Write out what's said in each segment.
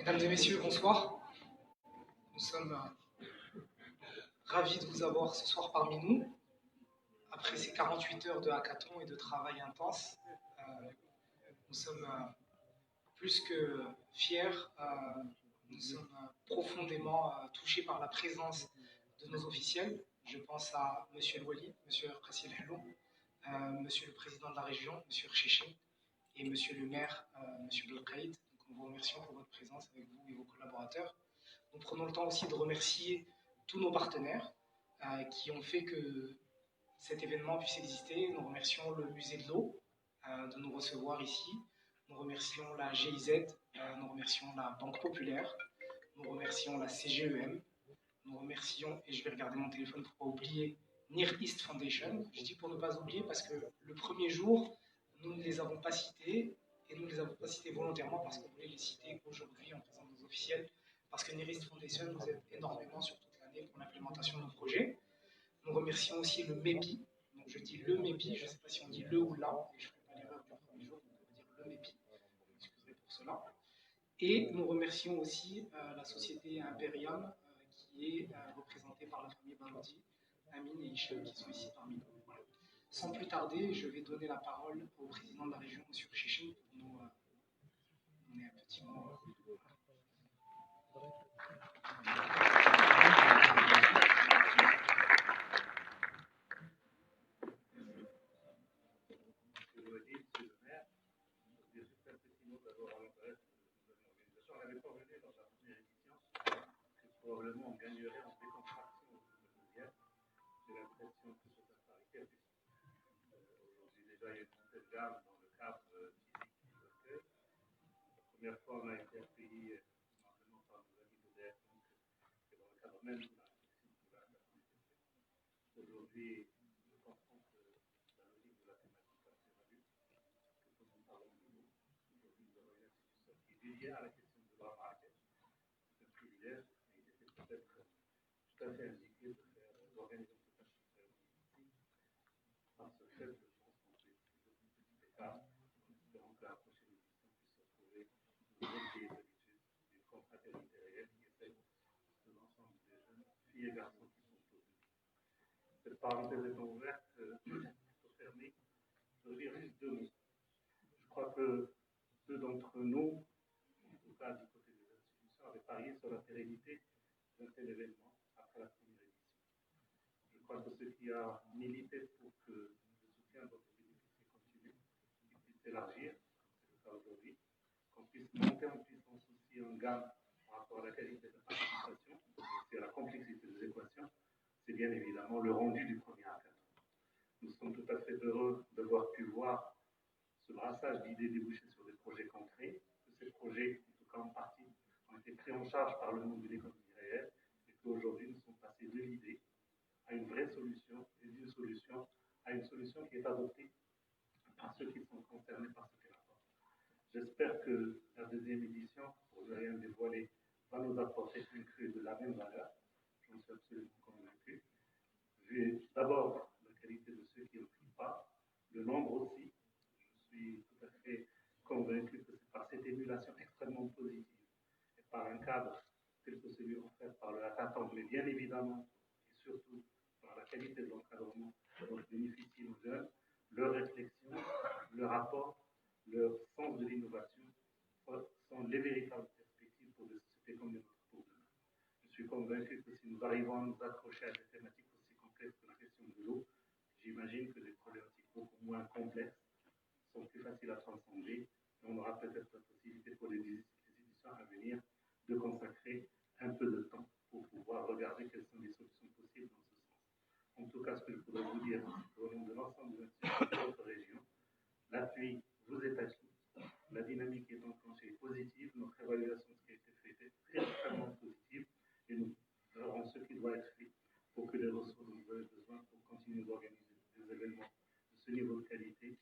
Mesdames et messieurs, bonsoir. Nous sommes ravis de vous avoir ce soir parmi nous. Après ces 48 heures de hackathon et de travail intense, nous sommes plus que fiers, nous sommes profondément touchés par la présence de nos officiels. Je pense à M. El Wali, M. Qassim Hello, M. le président de la région, M. Rcheche, et M. le maire, M. Belkaïd. Nous vous remercions pour votre présence avec vous et vos collaborateurs. Nous prenons le temps aussi de remercier tous nos partenaires qui ont fait que cet événement puisse exister. Nous remercions le musée de l'eau de nous recevoir ici. Nous remercions la GIZ, nous remercions la Banque Populaire, nous remercions la CGEM, nous remercions, et je vais regarder mon téléphone pour ne pas oublier, Near East Foundation. Je dis pour ne pas oublier parce que le premier jour, nous ne les avons pas cités, et nous ne les avons pas cités volontairement parce qu'on voulait les citer aujourd'hui en présence de nos officiels, parce que Near East Foundation nous aide énormément sur toute l'année pour l'implémentation de nos projets. Nous remercions aussi le MEPI, donc je dis le MEPI, je ne sais pas si on dit le ou la, et je ne ferai pas l'erreur du premier jour, donc on va dire le MEPI, excusez pour cela. Et nous remercions aussi la société Imperium, qui est représentée par la famille Baloudi, Amine et Hicham, qui sont ici parmi nous. Voilà. Sans plus tarder, je vais donner la parole au président de la région, M. Rcheche, pour nous donner un petit mot. Probablement on gagnerait en décontraction au deuxième. J'ai l'impression que c'est un parité. Aujourd'hui déjà il y a une montée de gamme dans le cadre physique du accueil. La première fois on a été accueilli simplement par nos amis de DF, donc c'est dans le cadre même de la réflexion de la capacité. Aujourd'hui je comprends que la logique de la thématique a assez valu, que nous parlons de nous. Aujourd'hui nous avons une institution qui est dédiée à la question de la marque. C'est un privilège. Peut-être tout à fait indiqué de faire l'organisation de cette ici. Par ce fait, je pense qu'on fait toujours un petit écart, en espérant que la prochaine édition puisse se trouver dans les habitudes d'une confraternité réelle qui est faite de l'ensemble des jeunes filles et garçons qui sont autour. Cette parenthèse étant ouverte, pour fermer, je veux dire juste deux mots. Je crois que peu d'entre nous, en tout cas du côté des institutions, avaient parié sur la pérennité d'un tel événement après la première édition. Je crois que ce qui a milité pour que le soutien de notre bénéficier continue, qu'il puisse s'élargir, c'est le cas aujourd'hui, qu'on puisse monter en puissance aussi en gamme par rapport à la qualité de la participation et à la complexité des équations, c'est bien évidemment le rendu du premier hackathon. Nous sommes tout à fait heureux d'avoir pu voir ce brassage d'idées débouchées sur des projets concrets, que ces projets, en tout cas en partie, ont été pris en charge par le monde de l'économie réelle, et qu'aujourd'hui nous sommes passés de l'idée à une vraie solution, et d'une solution à une solution qui est adoptée par ceux qui sont concernés par ce qu'elle apporte. J'espère que la deuxième édition, pour ne rien dévoiler, va nous apporter une crue de la même valeur. J'en suis absolument convaincu. Vu d'abord la qualité de ceux qui ont pris part, le nombre aussi. Je suis tout à fait convaincu que c'est par cette émulation extrêmement positive et par un cadre tel que celui offert par le hackathon, mais bien évidemment et surtout par la qualité de l'encadrement dont bénéficient nos jeunes, leur réflexion, leur rapport, leur sens de l'innovation sont les véritables perspectives pour des sociétés comme les nôtres pour demain. Je suis convaincu que si nous arrivons à nous accrocher à des thématiques aussi complexes que la question de l'eau, j'imagine que des problématiques beaucoup moins complexes sont plus faciles à transcender. On aura peut-être la possibilité pour les institutions à venir de consacrer un peu de temps pour pouvoir regarder quelles sont les solutions possibles dans ce sens. En tout cas, ce que je pourrais vous dire au nom de l'ensemble des institutions de votre région, l'appui vous est acquis, la dynamique est enclenchée positive, notre évaluation de ce qui a été fait est extrêmement positive et nous ferons ce qui doit être fait pour que les ressources dont vous avez besoin pour continuer d'organiser des événements de ce niveau de qualité, de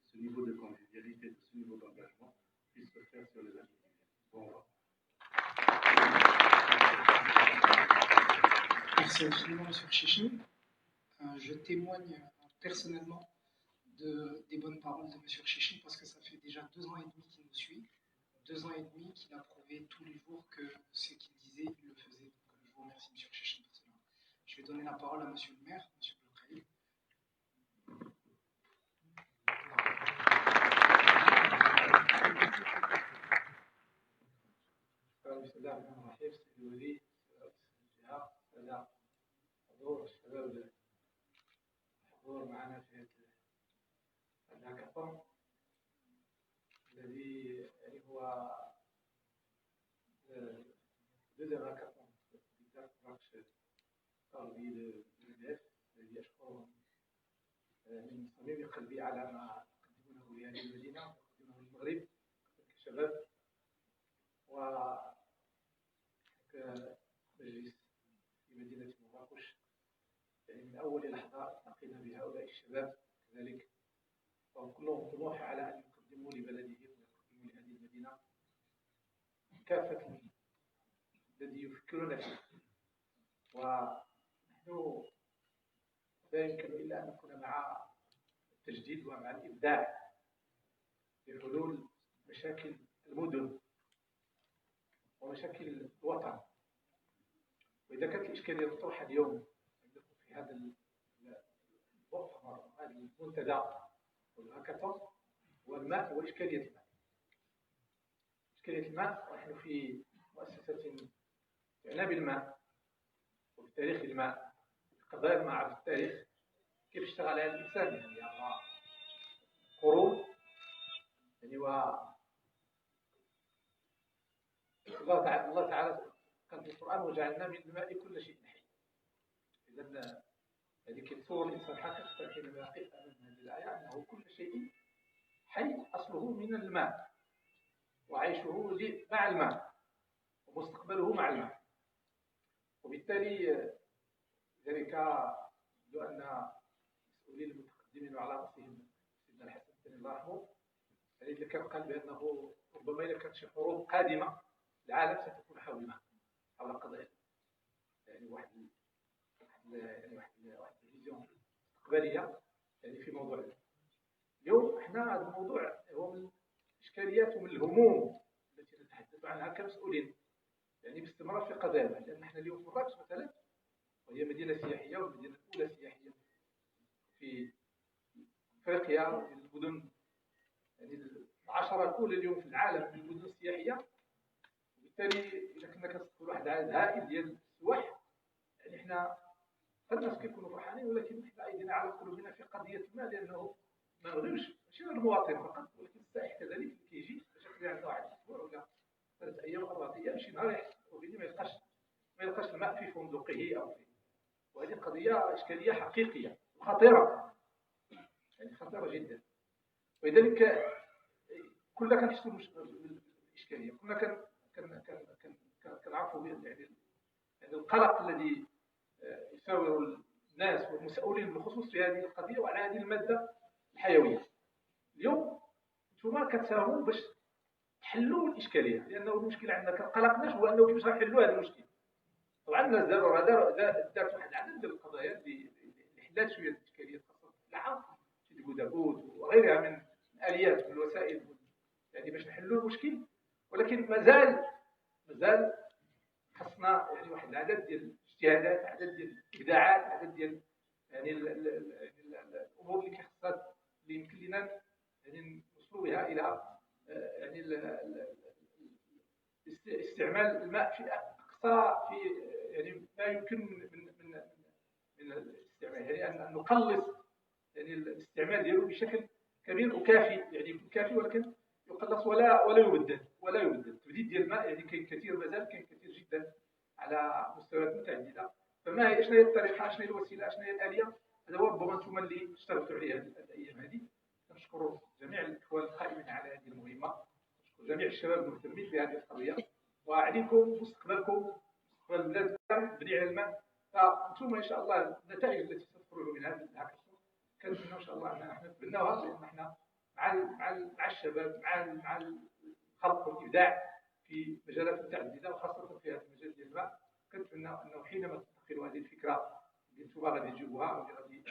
ce niveau de convivialité, de ce niveau d'engagement puissent se faire sur les années qui viennent. Bon vent. Merci infiniment, M. Rcheche. Je témoigne personnellement des bonnes paroles de M. Rcheche parce que ça fait déjà 2 ans et demi qu'il nous suit, 2 ans et demi qu'il a prouvé tous les jours que ce qu'il disait, il le faisait. Donc, je vous remercie, M. Chachin, pour cela. Je vais donner la parole à M. le maire, M. Blocraï. بسم الله الرحمن الرحيم. سيدي الولي، رئيس الجهة، السادة حضور الشباب الحضور معنا في هذا الهاكاثون الذي يعني هو deuxième hackathon de مراكش غربي للمدارس الذي أشكرهم من صميم قلبي على ما يقدمونه لهذه المدينة ويقدمونه للمغرب كشباب وكمجلس في مدينة مراكش. يعني من أول لحظة التقينا بهؤلاء الشباب كذلك، وهم كلهم طموح على أن يقدموا لبلدهم ويقدموا لهذه المدينة كافة الذي يفكرون فيه. ونحن لا يمكن إلا أن نكون مع التجديد ومع الإبداع في حلول مشاكل المدن ومشاكل الوطن. وإذا كانت الإشكالية المطروحة اليوم عندكم في هذا المؤتمر هذا المنتدى والهاكاثون هو الماء وإشكالية الماء. إشكالية الماء، ونحن في مؤسسة تعنى بالماء وبتاريخ الماء، قضايا الماء عبر التاريخ، كيف اشتغل على الإنسان يعني عبر قرون. يعني الله تعالى قال في القرآن: وجعلنا من الماء كل شيء حي. إذا هذه كتصور الإنسان حقيقة حينما يقف أمام هذه الآية أنه كل شيء حي أصله من الماء، وعيشه مع الماء، ومستقبله مع الماء. وبالتالي ذلك يبدو أن المسؤولين المتقدمين على رأسهم سيدنا الحسن بن الله يرحمه الذي كان قال بأنه ربما إذا كانت شي حروب قادمة العالم ستكون حول الماء، حول قضايا. يعني واحد الفيزيون مستقبلية يعني في موضوع الماء. اليوم احنا هذا الموضوع هو من الإشكاليات ومن الهموم التي نتحدث عنها كمسؤولين يعني باستمرار في قضايا الماء. لأن احنا اليوم في مراكش مثلا، وهي مدينة سياحية والمدينة الأولى سياحية في أفريقيا ومن المدن يعني العشرة الأولى اليوم في العالم من المدن السياحية. وبالتالي إذا كنا كنستقبل واحد العدد هائل ديال السواح، يعني احنا الناس كيكونوا فرحانين، ولكن احنا أيدينا على قلوبنا في قضية الماء، لأنه ما نغيوش ماشي غير المواطن فقط، ولكن السائح كذلك اللي كيجي بشكل عنده واحد الأسبوع ولا 3 أيام 4 أيام شي نهار يحس وبيدي ما يلقاش الماء في فندقه أو في. وهذه قضية إشكالية حقيقية وخطيرة، يعني خطيرة جدا. ولذلك كلنا كنحسوا بالإشكالية، كلنا كنعرفوا يعني القلق الذي يساور الناس والمسؤولين بالخصوص في هذه القضية وعلى هذه المادة الحيوية. اليوم نتوما كتساهموا باش تحلوا الإشكالية، لأنه المشكلة عندنا كنقلقناش هو أنه كيفاش غنحلوا هذا المشكل. طبعا الناس دارت واحد العدد ديال القضايا اللي حلات شويه الاشكاليه الخاصه بالعام في البودابود وغيرها من الاليات والوسائل يعني باش نحلوا المشكل. ولكن مازال خصنا يعني واحد العدد ديال الاجتهادات، عدد ديال الابداعات، عدد ديال يعني الامور اللي كيخصها اللي يمكن لنا يعني نوصلوا بها الى يعني استعمال الماء في في يعني ما يمكن من الاستعمال، يعني أن نقلص يعني الاستعمال ديالو بشكل كبير وكافي، يعني يكون كافي ولكن يقلص ولا يبدل. التبديل ديال الماء يعني كاين كثير، مازال كاين كثير جدا على مستويات متعدده. فما هي شنو هي الطريقه، شنو هي الوسيله، شنو هي الاليه؟ هذا هو ربما انتم اللي اشتغلتوا عليه هذه الايام هذه. كنشكر جميع الاخوان القائمين على هذه المهمه، كنشكر جميع الشباب المهتمين بهذه القضيه، وعليكم مستقبلكم مستقبل بلادكم مبني على الماء. فانتم ان شاء الله النتائج التي ستخرج من هذا الهاكاثون كنتمنى ان شاء الله ان احنا نتبناوها، لان احنا مع الشباب مع الخلق والابداع في مجالات متعدده وخاصه في هذا المجال ديال الماء. كنتمنى انه حينما تنتقلوا هذه الفكره اللي انتم غادي تجيبوها واللي غادي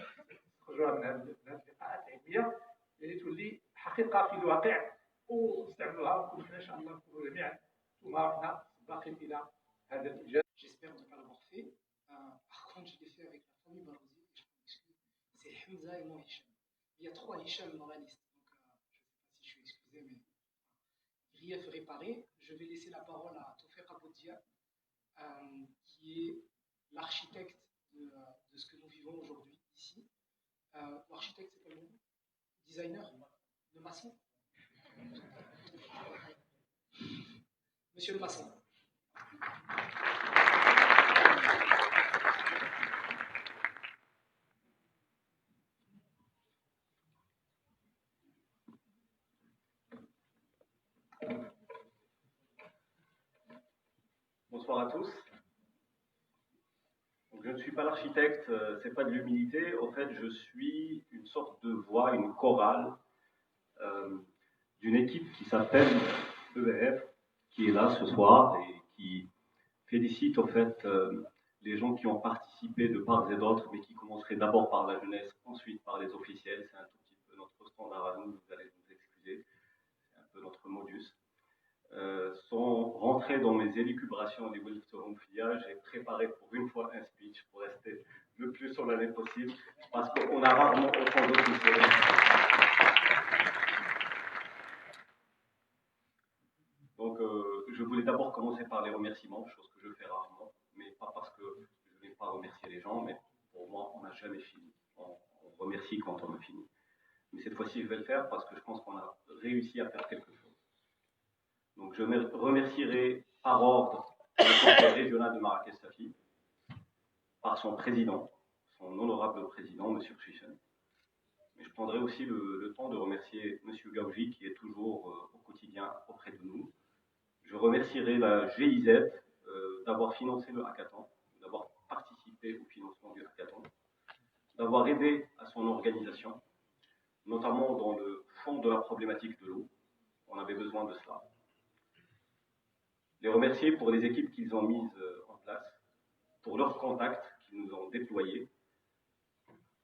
تخرجوها من هذه اللقاءات العلميه يعني تولي حقيقه في الواقع، ونستعملوها ونكونوا حنا ان شاء الله نكونوا جميعا ثم حنا باقين الى هذا الانجاز. J'espère ne pas l'avoir fait. Par contre, je l'ai fait avec la famille Barouzi. Et je pense que c'est Hamza et moi Hicham. Il y a 3 Hicham dans la liste. Donc, je ne sais pas si je suis excusé, mais grief réparé. Je vais laisser la parole à Tofek Aboudia, qui est l'architecte de ce que nous vivons aujourd'hui ici. L'architecte, c'est quel mot? Designer? Le maçon? Monsieur le maçon. Bonsoir à tous. Donc, je ne suis pas l'architecte, c'est pas de l'humilité. En fait, je suis une sorte de voix, une chorale d'une équipe qui s'appelle EBF, qui est là ce soir et qui félicite en fait les gens qui ont participé de part et d'autre, mais qui commenceraient d'abord par la jeunesse, ensuite par les officiels. C'est un tout petit peu notre standard à nous, vous allez nous excuser. C'est un peu notre modus. Sans rentrer dans mes élucubrations au niveau de Fia, j'ai préparé pour une fois un speech pour rester le plus solennel possible, parce qu'on a rarement autant d'officiels. Donc, je voulais d'abord commencer par les remerciements, chose que je fais rarement, mais pas parce que je ne vais pas remercier les gens, mais pour moi, on n'a jamais fini. On remercie quand on a fini. Mais cette fois-ci, je vais le faire parce que je pense qu'on a réussi à faire quelque chose. Donc, je remercierai par ordre le conseil régional de Marrakech-Safi, par son président, son honorable président, M. Chichen. Mais je prendrai aussi le temps de remercier M. Gaouji, qui est toujours au quotidien auprès de nous. Je remercierai la GIZ d'avoir financé le hackathon, d'avoir participé au financement du hackathon, d'avoir aidé à son organisation, notamment dans le fond de la problématique de l'eau. On avait besoin de cela. Les remercier pour les équipes qu'ils ont mises en place, pour leurs contacts qu'ils nous ont déployés.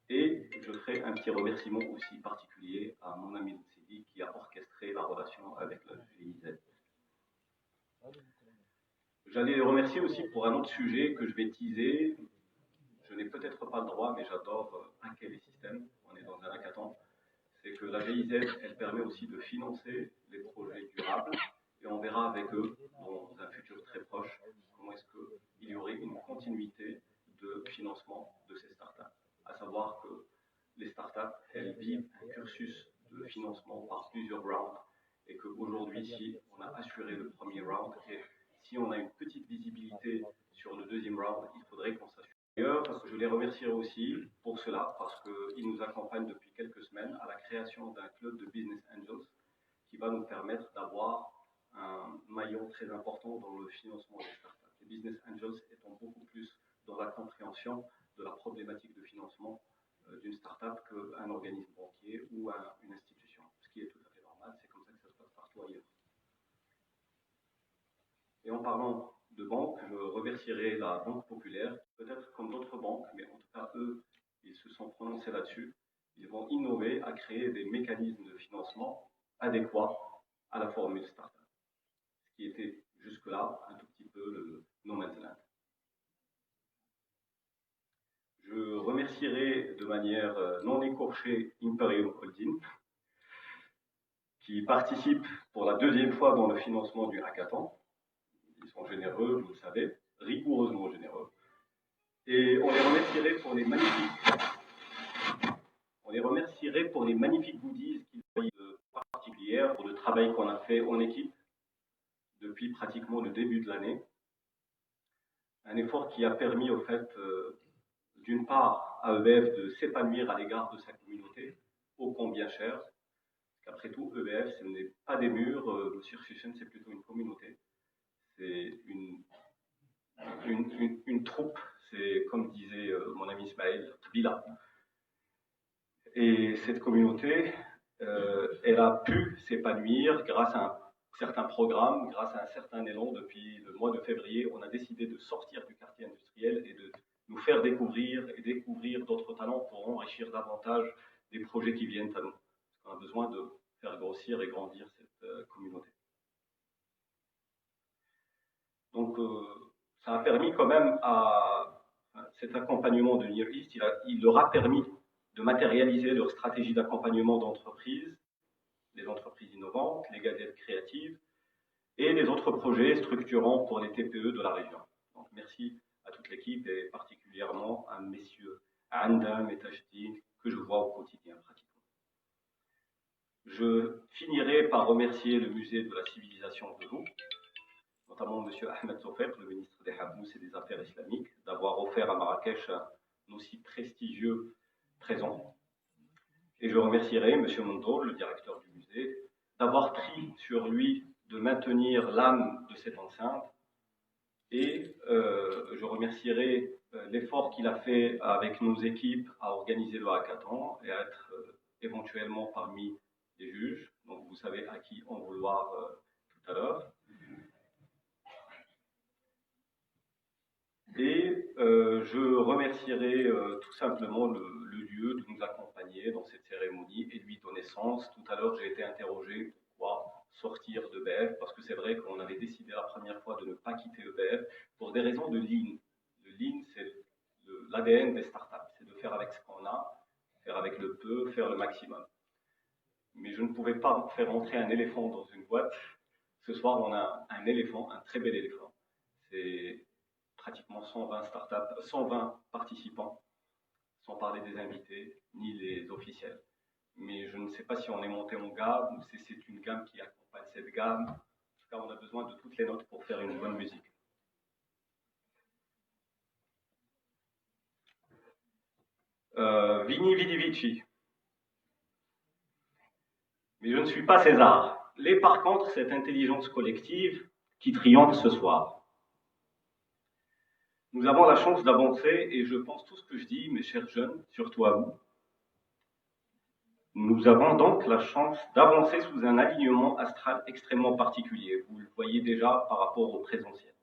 Et je ferai un petit remerciement aussi particulier à mon ami Sidi qui a orchestré la relation avec la GIZ. J'allais les remercier aussi pour un autre sujet que je vais teaser. Je n'ai peut-être pas le droit, mais j'adore hacker les systèmes. On est dans un hackathon. C'est que la GIZ, elle permet aussi de financer les projets durables. Et on verra avec eux, dans un futur très proche, comment est-ce qu'il y aurait une continuité de financement de ces startups. À savoir que les startups, elles vivent un cursus de financement par plusieurs rounds et qu'aujourd'hui, si on a assuré le premier round et si on a une petite visibilité sur le deuxième round, il faudrait qu'on s'assure. D'ailleurs, je les remercierai aussi pour cela parce qu'ils nous accompagnent depuis quelques semaines à la création d'un club de Business Angels qui va nous permettre d'avoir un maillon très important dans le financement des startups. Les Business Angels étant beaucoup plus dans la compréhension de la problématique de financement d'une startup qu'un organisme banquier ou une institution, ce qui est tout à fait normal, c'est comme ça que ça se passe partout ailleurs. Et en parlant de banque, je remercierai la Banque Populaire, peut-être comme d'autres banques, mais en tout cas, eux, ils se sont prononcés là-dessus. Ils vont innover à créer des mécanismes de financement adéquats à la formule startup, ce qui était jusque-là un tout petit peu le no man's land. Je remercierai de manière non écorchée Imperium Holding, qui participe pour la deuxième fois dans le financement du hackathon. Ils sont généreux, vous le savez, rigoureusement généreux. Et on les remercierait pour les magnifiques goodies qu'ils ont particulières pour le travail qu'on a fait en équipe depuis pratiquement le début de l'année. Un effort qui a permis au fait d'une part à EBF de s'épanouir à l'égard de sa communauté, ô combien cher. Qu'après tout, EBF, ce n'est pas des murs, Monsieur Chichen, c'est plutôt une communauté. C'est une troupe, c'est comme disait mon ami Ismaël, Bila. Et cette communauté, elle a pu s'épanouir grâce à un certain programme, grâce à un certain élan. Depuis le mois de février, on a décidé de sortir du quartier industriel et de nous faire découvrir et découvrir d'autres talents pour enrichir davantage des projets qui viennent à nous. Parce qu'on a besoin de faire grossir et grandir cette cette communauté. Donc, ça a permis quand même cet accompagnement de Near East, il leur a permis de matérialiser leur stratégie d'accompagnement d'entreprises, les entreprises innovantes, les gazettes créatives et les autres projets structurants pour les TPE de la région. Donc, merci à toute l'équipe et particulièrement à messieurs Andam et Tajdin que je vois au quotidien pratiquement. Je finirai par remercier le musée de la civilisation de l'eau, notamment M. Ahmed Sofek, le ministre des Habous et des Affaires islamiques, d'avoir offert à Marrakech un aussi prestigieux présent. Et je remercierai M. Mondour, le directeur du musée, d'avoir pris sur lui de maintenir l'âme de cette enceinte. Et je remercierai l'effort qu'il a fait avec nos équipes à organiser le hackathon et à être éventuellement parmi les juges. Donc vous savez à qui en vouloir tout à l'heure. Et je remercierai tout simplement le lieu de nous accompagner dans cette cérémonie et lui donner sens. Tout à l'heure, j'ai été interrogé pourquoi sortir d'EBF, parce que c'est vrai qu'on avait décidé la première fois de ne pas quitter EBF pour des raisons de lean. Le lean, c'est l'ADN des startups, c'est de faire avec ce qu'on a, faire avec le peu, faire le maximum. Mais je ne pouvais pas faire entrer un éléphant dans une boîte. Ce soir, on a un éléphant, un très bel éléphant. C'est pratiquement 120 participants, sans parler des invités, ni les officiels. Mais je ne sais pas si on est monté en gamme ou si c'est une gamme qui accompagne cette gamme. En tout cas, on a besoin de toutes les notes pour faire une bonne musique. Vini Vidi Vici. Mais je ne suis pas César. L'est par contre cette intelligence collective qui triomphe ce soir. Nous avons la chance d'avancer, et je pense tout ce que je dis, mes chers jeunes, surtout à vous. Nous avons donc la chance d'avancer sous un alignement astral extrêmement particulier. Vous le voyez déjà par rapport au présentiel.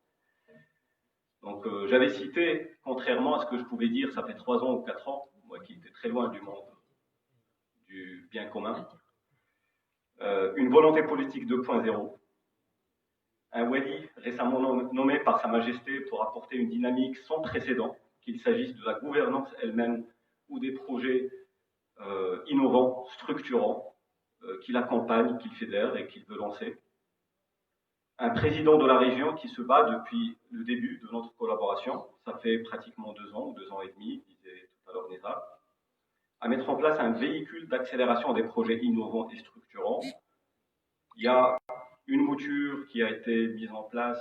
Donc j'avais cité, contrairement à ce que je pouvais dire, ça fait 3 ans ou 4 ans, moi qui étais très loin du monde du bien commun, une volonté politique 2.0. Un wali récemment nommé par Sa Majesté pour apporter une dynamique sans précédent, qu'il s'agisse de la gouvernance elle-même ou des projets innovants, structurants, qu'il accompagne, qu'il fédère et qu'il veut lancer. Un président de la région qui se bat depuis le début de notre collaboration, ça fait pratiquement 2 ans ou 2 ans et demi, disait tout à l'heure Nizar, à mettre en place un véhicule d'accélération des projets innovants et structurants. Il y a une mouture qui a été mise en place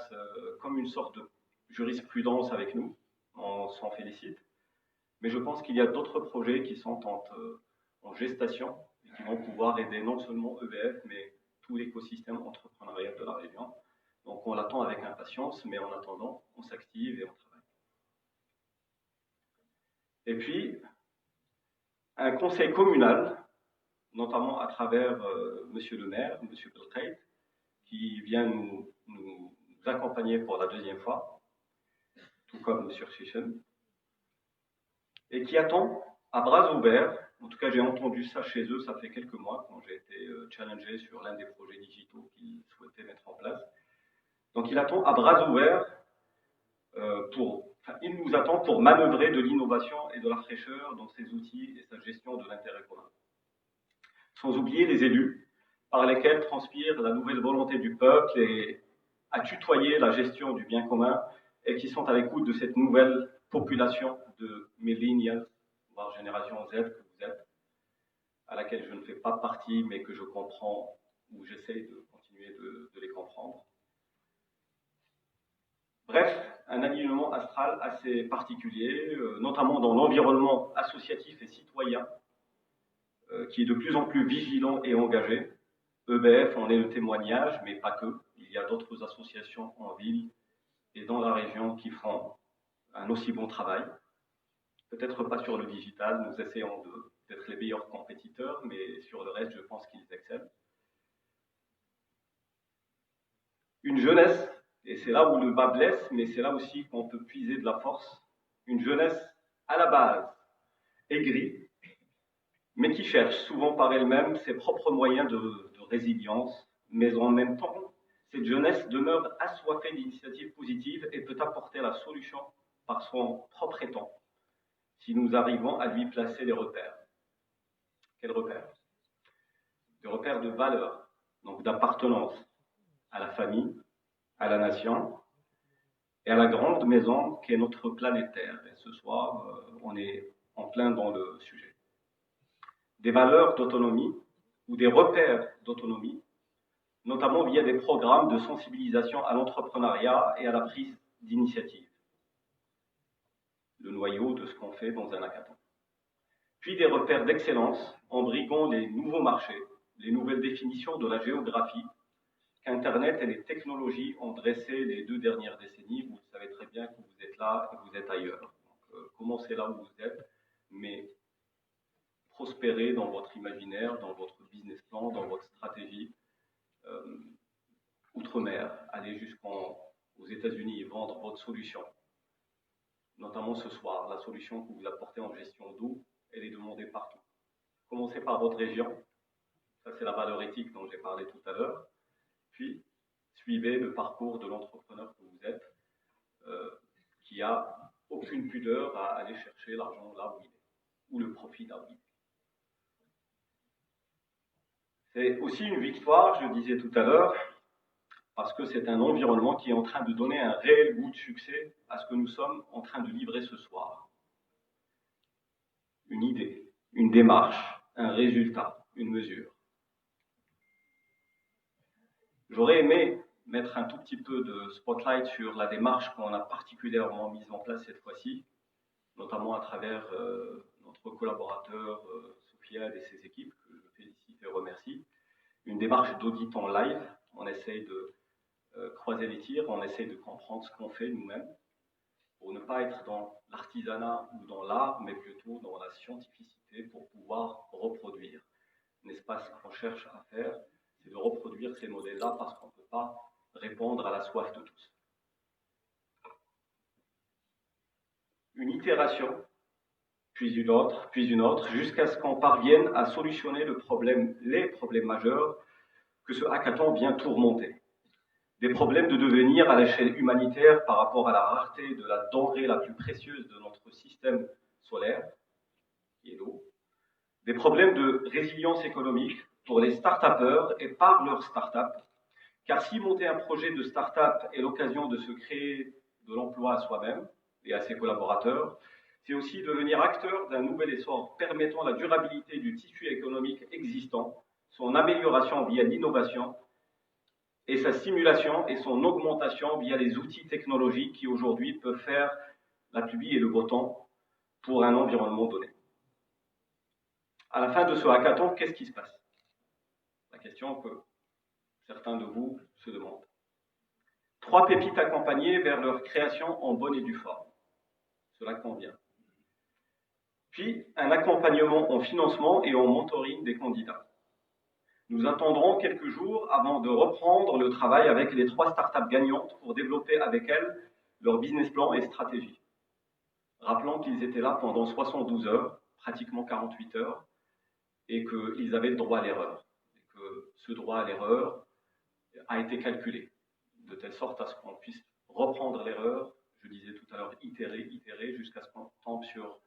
comme une sorte de jurisprudence avec nous, on s'en félicite, mais je pense qu'il y a d'autres projets qui sont en gestation et qui vont pouvoir aider non seulement EBF, mais tout l'écosystème entrepreneurial de la région. Donc on l'attend avec impatience, mais en attendant, on s'active et on travaille. Et puis, un conseil communal, notamment à travers Monsieur le maire, Monsieur Belkait, qui vient nous accompagner pour la 2e fois, tout comme M. Chichen, et qui attend à bras ouverts, en tout cas j'ai entendu ça chez eux, ça fait quelques mois, quand j'ai été challengé sur l'un des projets digitaux qu'ils souhaitaient mettre en place. Donc il attend à bras ouverts, il nous attend pour manœuvrer de l'innovation et de la fraîcheur dans ses outils et sa gestion de l'intérêt commun. Sans oublier les élus, par lesquels transpire la nouvelle volonté du peuple et à tutoyer la gestion du bien commun et qui sont à l'écoute de cette nouvelle population de millennials, voire génération Z que vous êtes, à laquelle je ne fais pas partie mais que je comprends ou j'essaie de continuer de les comprendre. Bref, un alignement astral assez particulier, notamment dans l'environnement associatif et citoyen, qui est de plus en plus vigilant et engagé. EBF en est le témoignage, mais pas que. Il y a d'autres associations en ville et dans la région qui font un aussi bon travail. Peut-être pas sur le digital, nous essayons d'être les meilleurs compétiteurs, mais sur le reste, je pense qu'ils excellent. Une jeunesse, et c'est là où le bas blesse, mais c'est là aussi qu'on peut puiser de la force, une jeunesse à la base aigrie, mais qui cherche souvent par elle-même ses propres moyens de résilience, mais en même temps, cette jeunesse demeure assoiffée d'initiatives positives et peut apporter la solution par son propre étang, si nous arrivons à lui placer des repères. Quels repères? Des repères de valeur, donc d'appartenance à la famille, à la nation et à la grande maison qu'est notre planète Terre. Et ce soir, on est en plein dans le sujet. Des valeurs d'autonomie ou des repères d'autonomie, notamment via des programmes de sensibilisation à l'entrepreneuriat et à la prise d'initiative. Le noyau de ce qu'on fait dans un hackathon. Puis des repères d'excellence en briguant les nouveaux marchés, les nouvelles définitions de la géographie qu'Internet et les technologies ont dressées les 2 dernières décennies. Vous savez très bien que vous êtes là et vous êtes ailleurs. Donc, commencez là où vous êtes, mais prospérez dans votre imaginaire, dans votre business plan, dans votre stratégie. Outre-mer, allez jusqu'aux États-Unis et vendre votre solution. Notamment ce soir, la solution que vous apportez en gestion d'eau, elle est demandée partout. Commencez par votre région, ça c'est la valeur éthique dont j'ai parlé tout à l'heure, puis suivez le parcours de l'entrepreneur que vous êtes, qui n'a aucune pudeur à aller chercher l'argent là où il est, ou le profit là où il est. C'est aussi une victoire, je disais tout à l'heure, parce que c'est un environnement qui est en train de donner un réel goût de succès à ce que nous sommes en train de livrer ce soir. Une idée, une démarche, un résultat, une mesure. J'aurais aimé mettre un tout petit peu de spotlight sur la démarche qu'on a particulièrement mise en place cette fois-ci, notamment à travers notre collaborateur Sofiane et ses équipes, que je félicite et remercie. Une démarche d'audit en live, on essaye de croiser les tirs, on essaye de comprendre ce qu'on fait nous-mêmes, pour ne pas être dans l'artisanat ou dans l'art, mais plutôt dans la scientificité pour pouvoir reproduire. N'est-ce pas ce qu'on cherche à faire? C'est de reproduire ces modèles-là parce qu'on ne peut pas répondre à la soif de tous. Une itération, puis une autre, jusqu'à ce qu'on parvienne à solutionner les problèmes majeurs que ce hackathon vient tourmenter. Des problèmes de devenir à l'échelle humanitaire par rapport à la rareté de la denrée la plus précieuse de notre système solaire, qui est l'eau. Des problèmes de résilience économique pour les start-upers et par leurs start-up. Car si monter un projet de start-up est l'occasion de se créer de l'emploi à soi-même et à ses collaborateurs, c'est aussi devenir acteur d'un nouvel essor permettant la durabilité du tissu économique existant, son amélioration via l'innovation et sa stimulation et son augmentation via les outils technologiques qui aujourd'hui peuvent faire la pluie et le beau temps pour un environnement donné. À la fin de ce hackathon, qu'est-ce qui se passe? La question que certains de vous se demandent. 3 pépites accompagnées vers leur création en bonne et due forme. Cela convient. Puis, un accompagnement en financement et en mentoring des candidats. Nous attendrons quelques jours avant de reprendre le travail avec les 3 startups gagnantes pour développer avec elles leur business plan et stratégie. Rappelons qu'ils étaient là pendant 72 heures, pratiquement 48 heures, et qu'ils avaient le droit à l'erreur. Et que ce droit à l'erreur a été calculé, de telle sorte à ce qu'on puisse reprendre l'erreur, je disais tout à l'heure, itérer, jusqu'à ce qu'on tombe sur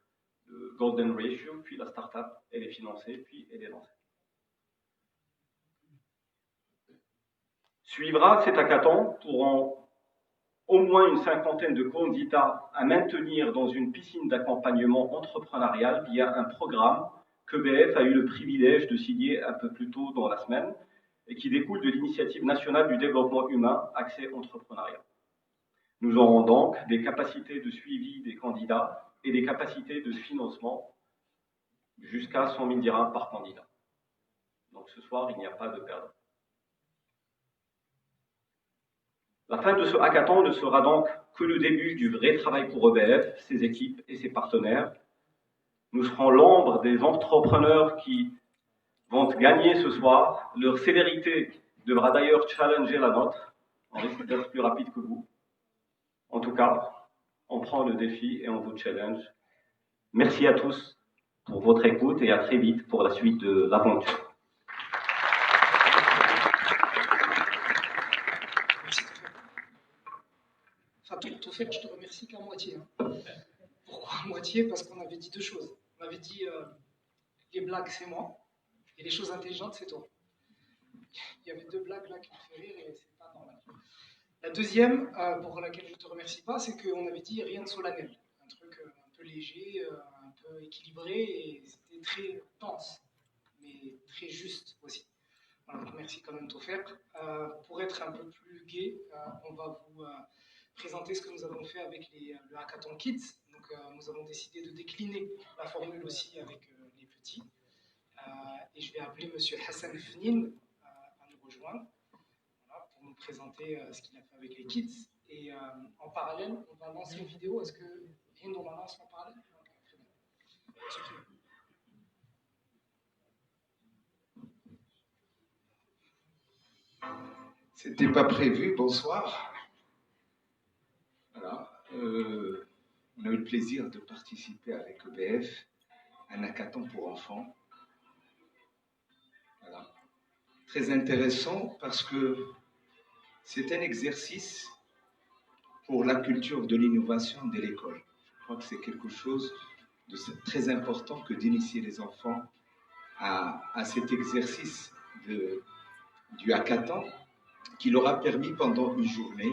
le golden ratio, puis la startup, elle est financée, puis elle est lancée. Suivra cet hackathon pour au moins une 50aine de candidats à maintenir dans une piscine d'accompagnement entrepreneurial via un programme qu'EBF a eu le privilège de signer un peu plus tôt dans la semaine et qui découle de l'initiative nationale du développement humain Accès Entrepreneuriat. Nous aurons donc des capacités de suivi des candidats et des capacités de financement jusqu'à 100 000 dirhams par candidat. Donc ce soir, il n'y a pas de perdant. La fin de ce hackathon ne sera donc que le début du vrai travail pour EBF, ses équipes et ses partenaires. Nous serons l'ombre des entrepreneurs qui vont gagner ce soir. Leur célérité devra d'ailleurs challenger la nôtre. On risque d'être plus rapide que vous. En tout cas, on prend le défi et on vous challenge. Merci à tous pour votre écoute et à très vite pour la suite de l'aventure. Tout fait, je te remercie qu'à moitié. Hein. Pourquoi à moitié? Parce qu'on avait dit deux choses. On avait dit les blagues, c'est moi, et les choses intelligentes, c'est toi. Il y avait deux blagues là qui me font rire et c'est pas normal. La deuxième, pour laquelle je ne te remercie pas, c'est qu'on avait dit rien de solennel. Un truc un peu léger, un peu équilibré, et c'était très dense, mais très juste aussi. Voilà, donc merci quand même Toffer. Pour être un peu plus gai, on va vous présenter ce que nous avons fait avec le Hackathon Kids. Donc nous avons décidé de décliner la formule aussi avec les petits. Et je vais appeler Monsieur Hassan Fnin à nous rejoindre, voilà, pour nous présenter ce qu'il a fait avec les kids. Et en parallèle, on va lancer une vidéo. Est-ce que Hind, on la lance en parallèle? Très bien. C'était pas prévu, bonsoir. Voilà. On a eu le plaisir de participer avec EBF à un hackathon pour enfants. Voilà. Très intéressant parce que c'est un exercice pour la culture de l'innovation de l'école. Je crois que c'est quelque chose de très important que d'initier les enfants à cet exercice du hackathon qui leur a permis pendant une journée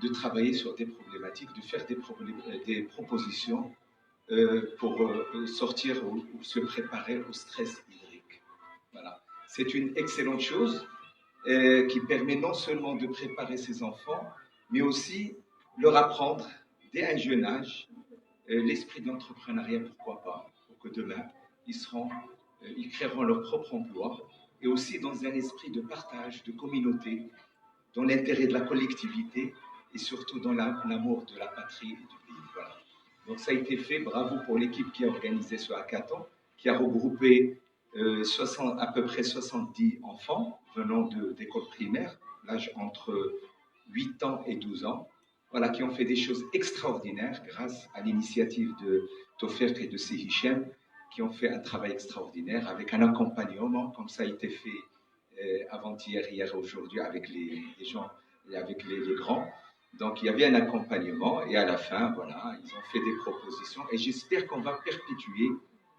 de travailler sur des problématiques, de faire des propositions pour sortir ou se préparer au stress hydrique. Voilà. C'est une excellente chose qui permet non seulement de préparer ses enfants, mais aussi leur apprendre dès un jeune âge l'esprit de l'entrepreneuriat, pourquoi pas, pour que demain, ils créeront leur propre emploi, et aussi dans un esprit de partage, de communauté, dans l'intérêt de la collectivité et surtout dans l'amour de la patrie et du pays. Voilà. Donc ça a été fait, bravo pour l'équipe qui a organisé ce hackathon, qui a regroupé à peu près 70 enfants venant d'écoles primaires, l'âge entre 8 ans et 12 ans, voilà, qui ont fait des choses extraordinaires grâce à l'initiative de Toffer et de Sehichem, qui ont fait un travail extraordinaire avec un accompagnement, comme ça a été fait avant-hier, hier, aujourd'hui, avec les gens et avec les grands. Donc, il y avait un accompagnement et à la fin, voilà, ils ont fait des propositions et j'espère qu'on va perpétuer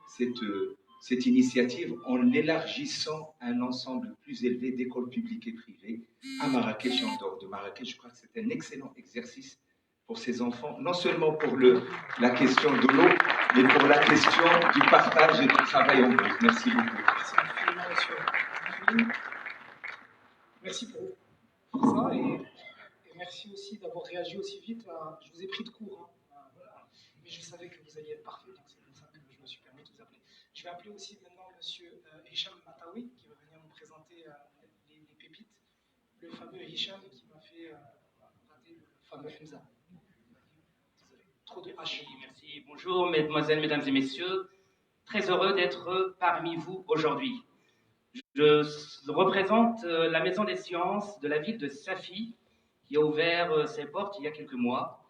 cette initiative en élargissant un ensemble plus élevé d'écoles publiques et privées à Marrakech et en dehors de Marrakech. Je crois que c'est un excellent exercice pour ces enfants, non seulement pour la question de l'eau, mais pour la question du partage et du travail en groupe. Merci beaucoup. Merci infiniment, monsieur. Merci pour ça et merci aussi d'avoir réagi aussi vite. Je vous ai pris de court, hein, mais je savais que vous alliez être parfait, donc c'est pour ça que je me suis permis de vous appeler. Je vais appeler aussi maintenant monsieur Hicham Matawi, qui va venir nous présenter les pépites. Le fameux Hicham qui m'a fait rater le fameux Hamza. Désolé, trop de H. Merci. Bonjour, mesdemoiselles, mesdames et messieurs. Très heureux d'être parmi vous aujourd'hui. Je représente la Maison des Sciences de la ville de Safi, qui a ouvert ses portes il y a quelques mois.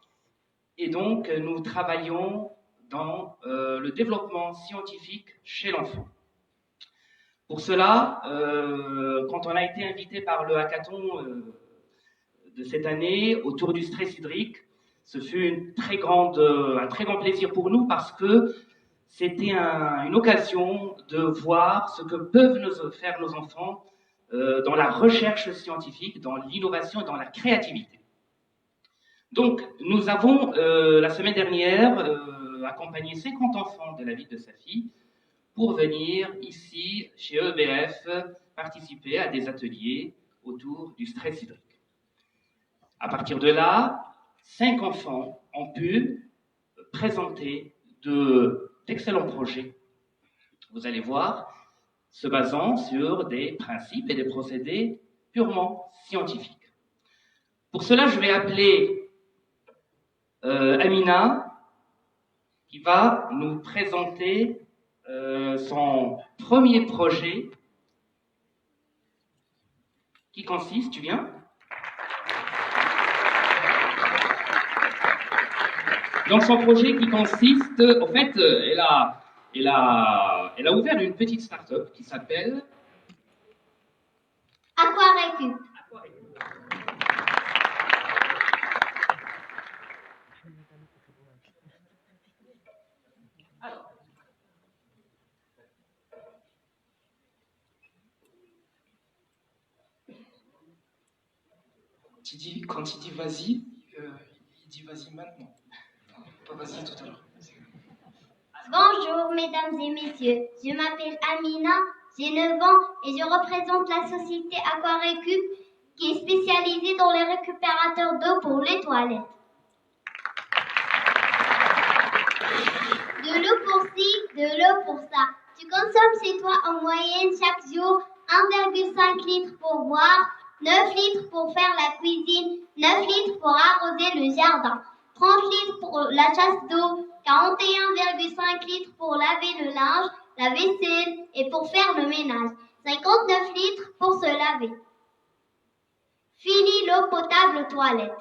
Et donc, nous travaillons dans le développement scientifique chez l'enfant. Pour cela, quand on a été invité par le hackathon de cette année autour du stress hydrique, ce fut un très grand plaisir pour nous parce que c'était une occasion de voir ce que peuvent faire nos enfants dans la recherche scientifique, dans l'innovation et dans la créativité. Donc, nous avons, la semaine dernière, accompagné 50 enfants de la ville de Safi pour venir ici, chez EBF, participer à des ateliers autour du stress hydrique. À partir de là, 5 enfants ont pu présenter d'excellents projets, vous allez voir, se basant sur des principes et des procédés purement scientifiques. Pour cela, je vais appeler Amina, qui va nous présenter son premier projet, qui consiste, tu viens ? Donc son projet qui consiste, en fait, elle a ouvert une petite start-up qui s'appelle Aquarécup. quand il dit vas-y, il dit vas-y maintenant. Pas vas-y tout à l'heure. Bonjour mesdames et messieurs, je m'appelle Amina, j'ai 9 ans et je représente la société Aquarécup qui est spécialisée dans les récupérateurs d'eau pour les toilettes. De l'eau pour ci, de l'eau pour ça. Tu consommes chez toi en moyenne chaque jour 1,5 litre pour boire, 9 litres pour faire la cuisine, 9 litres pour arroser le jardin, 30 litres pour la chasse d'eau, 41,5 litres pour laver le linge, la vaisselle et pour faire le ménage, 59 litres pour se laver. Fini l'eau potable aux toilettes.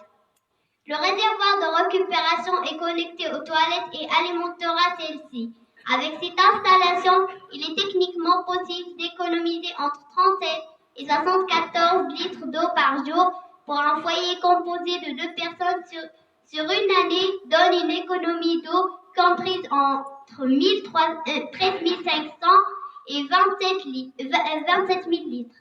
Le réservoir de récupération est connecté aux toilettes et alimentera celles-ci. Avec cette installation, il est techniquement possible d'économiser entre 37 et 74 litres d'eau par jour pour un foyer composé de 2 personnes sur une année donne une économie d'eau comprise entre 13 500 et 27 000 litres.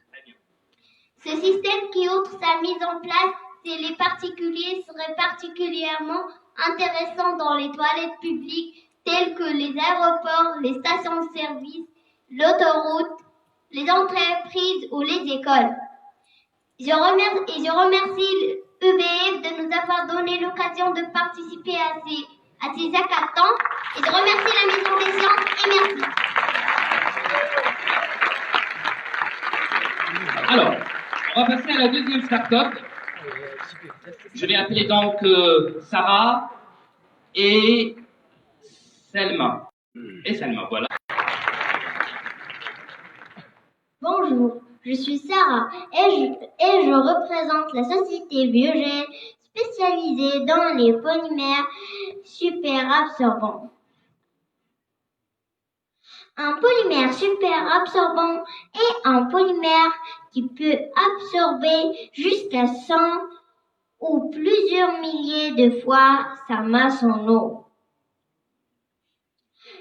Ce système qui, outre sa mise en place, les particuliers seraient particulièrement intéressants dans les toilettes publiques telles que les aéroports, les stations-service, l'autoroute, les entreprises ou les écoles. Je remercie l'EBF de nous avoir donné l'occasion de participer à ces hackathons et je remercie la Maison des Sciences et merci. Alors, on va passer à la deuxième start-up. Je vais appeler donc Sarah et Selma. Voilà. Bonjour, je suis Sarah et je représente la société Biogène spécialisée dans les polymères super absorbants. Un polymère super absorbant est un polymère qui peut absorber jusqu'à 100 ou plusieurs milliers de fois sa masse en eau.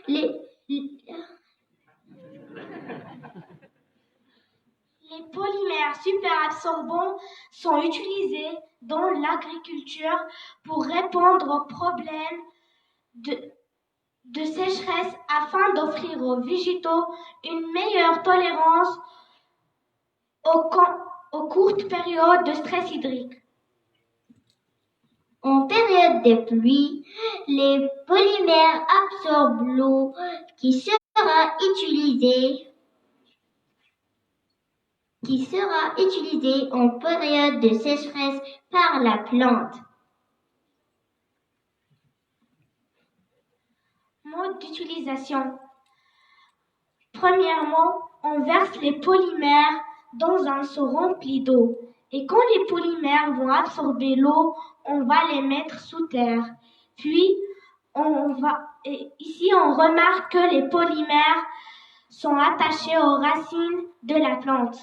Les polymères superabsorbants sont utilisés dans l'agriculture pour répondre aux problèmes de sécheresse afin d'offrir aux végétaux une meilleure tolérance aux courtes périodes de stress hydrique. En période de pluie, les polymères absorbent l'eau qui sera utilisée en période de sécheresse par la plante. Mode d'utilisation. Premièrement, on verse les polymères dans un seau rempli d'eau. Et quand les polymères vont absorber l'eau, on va les mettre sous terre. Puis, ici, on remarque que les polymères sont attachés aux racines de la plante.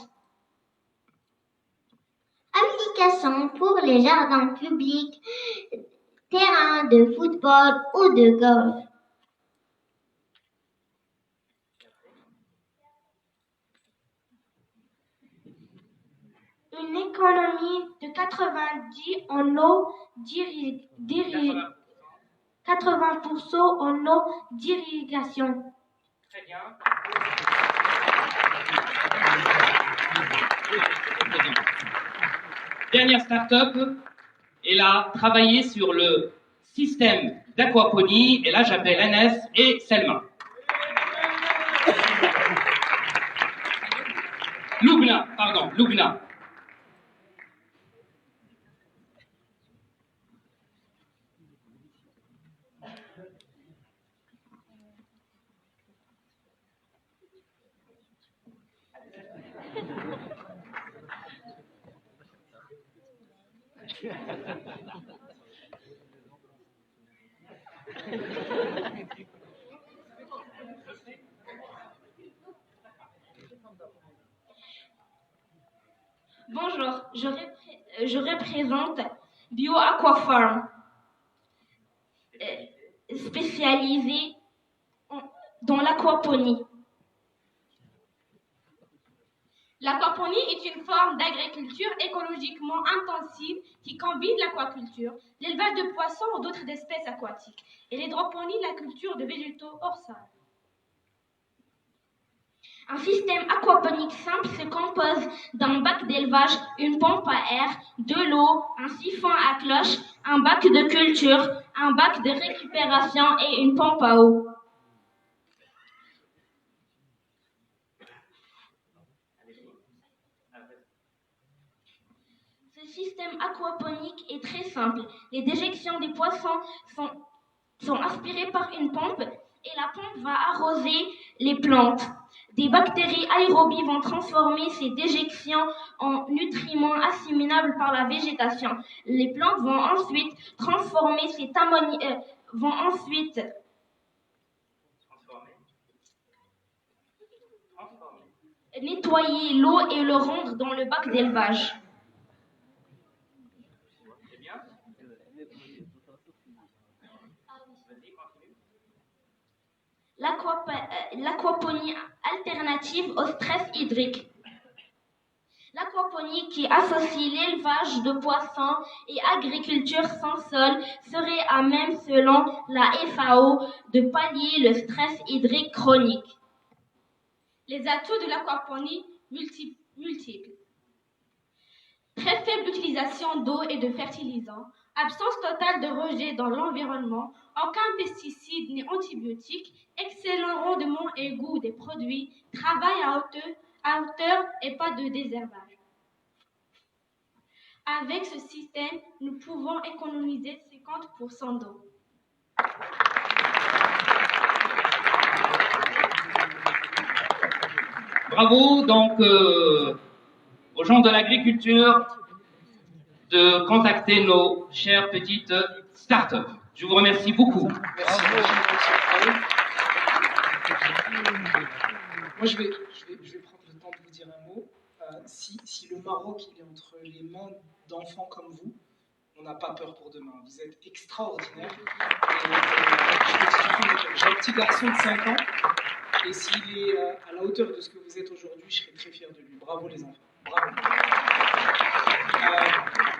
Application pour les jardins publics, terrains de football ou de golf. Une économie de 90% en eau d'irrigation. Très bien. Dernière start-up, elle a travaillé sur le système d'aquaponie et là j'appelle Agnès et Selma. Lubna. Bonjour, je représente Bio Aquafarm, spécialisé dans l'aquaponie. L'aquaponie est une forme d'agriculture écologiquement intensive qui combine l'aquaculture, l'élevage de poissons ou d'autres espèces aquatiques, et l'hydroponie, la culture de végétaux hors sol. Un système aquaponique simple se compose d'un bac d'élevage, une pompe à air, de l'eau, un siphon à cloche, un bac de culture, un bac de récupération et une pompe à eau. Ce système aquaponique est très simple. Les déjections des poissons sont aspirées par une pompe et la pompe va arroser les plantes. Des bactéries aérobies vont transformer ces déjections en nutriments assimilables par la végétation. Les plantes vont ensuite transformer cet ammoniac, vont ensuite nettoyer l'eau et le rendre dans le bac d'élevage. L'aquaponie alternative au stress hydrique. L'aquaponie qui associe l'élevage de poissons et agriculture sans sol serait à même, selon la FAO, de pallier le stress hydrique chronique. Les atouts de l'aquaponie multiples. Très faible utilisation d'eau et de fertilisants, absence totale de rejet dans l'environnement, aucun pesticide ni antibiotique, excellent rendement et goût des produits, travail à hauteur et pas de désherbage. Avec ce système, nous pouvons économiser 50% d'eau. Bravo donc aux gens de l'agriculture de contacter nos chères petites start-up. Je vous remercie beaucoup. Merci. Moi, je vais prendre le temps de vous dire un mot. Si le Maroc il est entre les mains d'enfants comme vous, on n'a pas peur pour demain. Vous êtes extraordinaires. J'ai un petit garçon de 5 ans, et s'il est à la hauteur de ce que vous êtes aujourd'hui, je serai très fier de lui. Bravo les enfants. Bravo.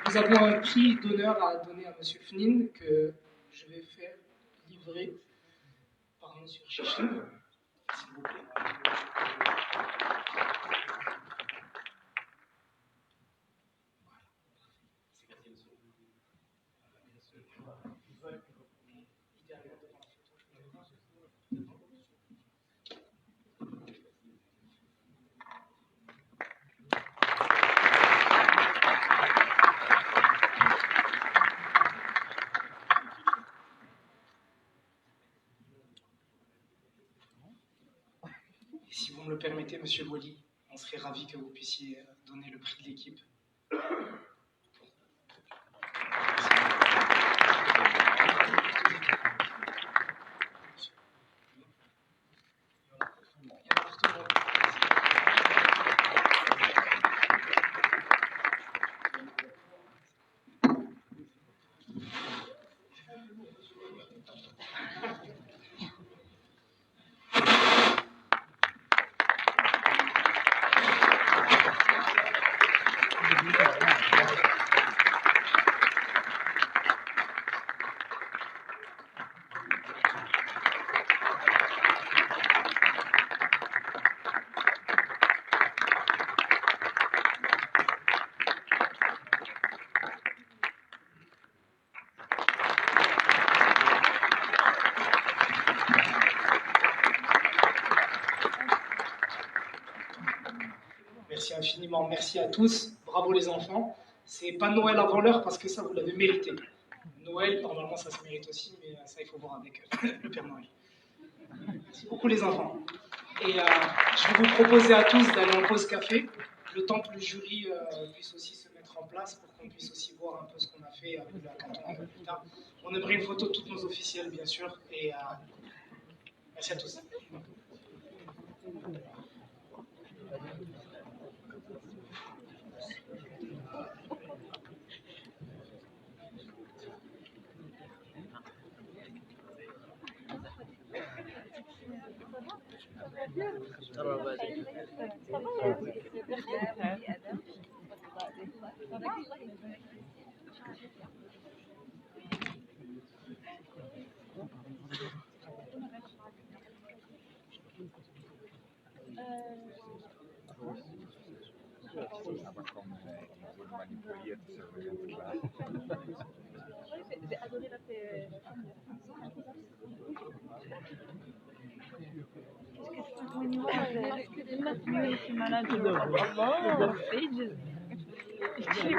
Nous avons un prix d'honneur à donner à M. Fnin que je vais faire livrer par M. Chichin, s'il vous plaît. Si vous me le permettez, Monsieur Woli, on serait ravis que vous puissiez donner le prix de l'équipe. Merci infiniment, merci à tous, bravo les enfants. C'est pas Noël avant l'heure parce que ça vous l'avez mérité. Noël, normalement ça se mérite aussi, mais ça il faut voir avec le Père Noël. Merci beaucoup les enfants. Et je vais vous proposer à tous d'aller en pause café, le temps que le jury puisse aussi se mettre en place pour qu'on puisse aussi voir un peu ce qu'on a fait avec la canton un peu plus tard. On aimerait une photo de toutes nos officielles bien sûr, et merci à tous. Ça va, vas-y. community manager of Sages. كيف